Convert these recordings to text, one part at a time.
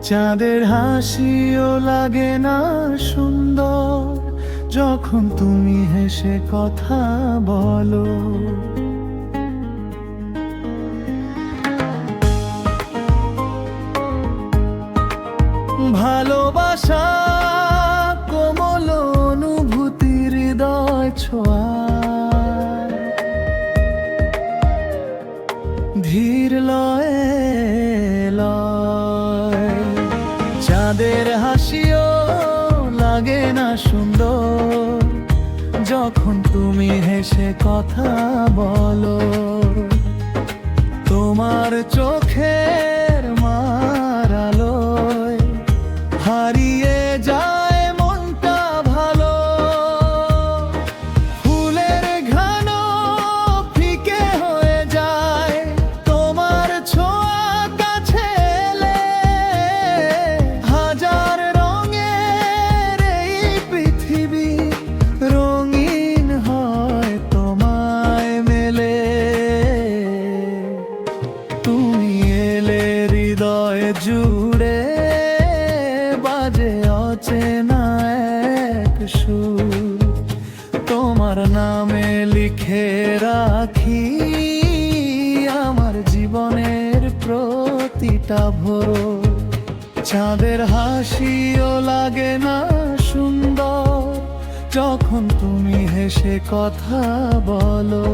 চাঁদের হাসিও লাগে না সুন্দর, যখন তুমি হেসে কথা বলো। ভালোবাসা কোমল অনুভূতির হৃদয় ছোঁয়ায়, ধীর লয়ে লয়। চাঁদের হাসিও লাগে না সুন্দর, যখন তুমি হেসে কথা বলো। তোমার চোখের মারালোয় হারিয়ে যায় মনটা ভালো। ফুলের ঘানও ফিকে হয়ে যায় তোমার ছোঁয়া কাছে এলে। হাজার রঙের এই পৃথিবী রঙিন হয় তোমায় মেলে। তুমি এলে হৃদয় জুড়ে বাজে অচেনা এক সুর। তোমার নামে লিখে রাখি আমার জীবনের প্রতিটা ভোর। চাঁদের হাসিও লাগে না সুন্দর, যখন তুমি হেসে কথা বলো।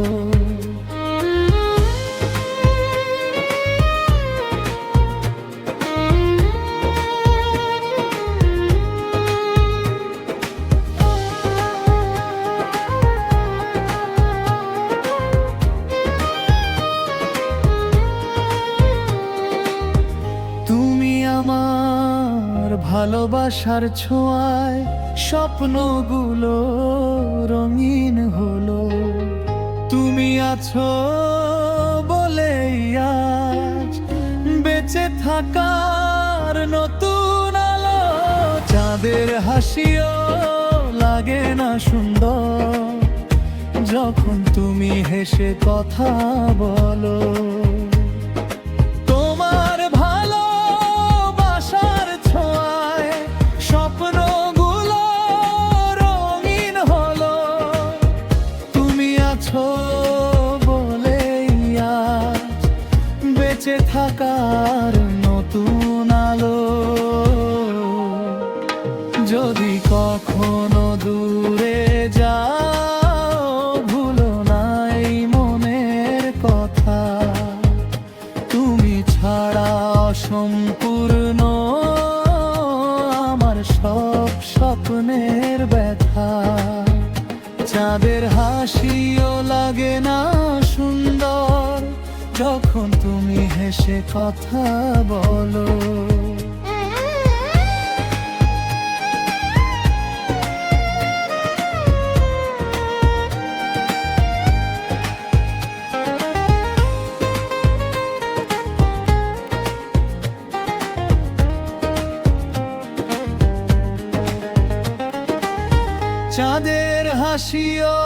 আমার ভালোবাসার ছোঁয়ায় স্বপ্নগুলো রঙিন হলো। তুমি আছো বলেই আজ বেঁচে থাকার নতুন আলো। চাঁদের হাসিও লাগে না সুন্দর, যখন তুমি হেসে কথা বলো। বেঁচে থাকার নতুন আলো। যদি কখনো দূরে যাও ভুলো না এই মনের কথা। তুমি ছাড়া অসম্পূর্ণ আমার সব স্বপ্নের ব্যথা। চাঁদের হাসিও লাগে না সুন্দর, যখন তুমি হেসে কথা বলো। চাঁদের হাসিও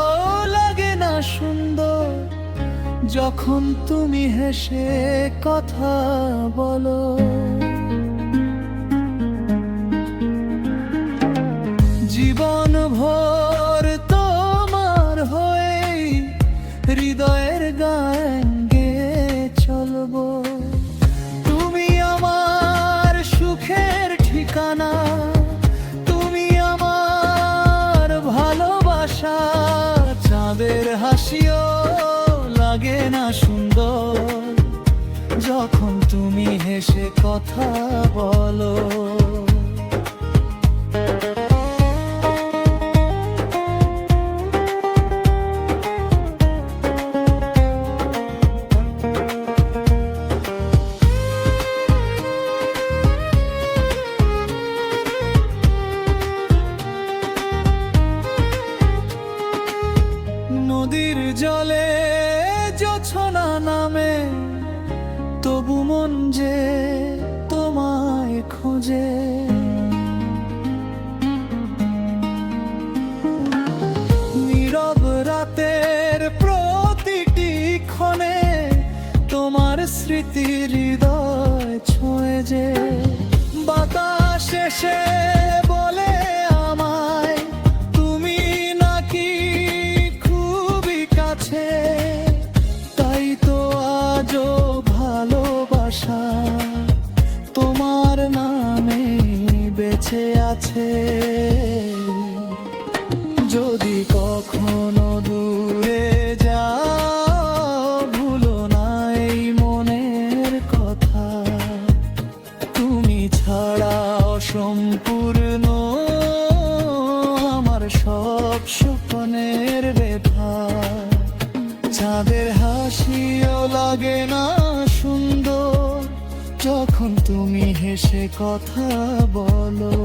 লাগে না সুন্দর, যখন তুমি হেসে কথা বলো। জীবন ভোর তোমার হয়ে হৃদয়ের গান গেয়ে চলবো। তুমি আমার সুখের ঠিকানা, তুমি আমার ভালোবাসা। চাঁদের হাসিও লাগে না সুন্দর, যখন তুমি হেসে কথা বলো। নদীর জলে জোছনা নামে, তবু মন যে তোমায় খোঁজে। নীরব রাতের প্রতিটি ক্ষণে তোমার স্মৃতি হৃদয় ছুঁয়ে যে। বাতাস এসে বলে আমায় তুমি নাকি খুবই কাছে, তাই তো আজও ভালোবাসা তোমার নামে বেঁচে আছে। যদি কখনো দূরে যাও ভুলো না এই মনের কথা, তুমি ছাড়া অসম্পূর্ণ আমার সব স্বপ্নের ব্যথা। চাঁদের হাসিও লাগে না সুন্দর যখন তুমি হেসে কথা বলো।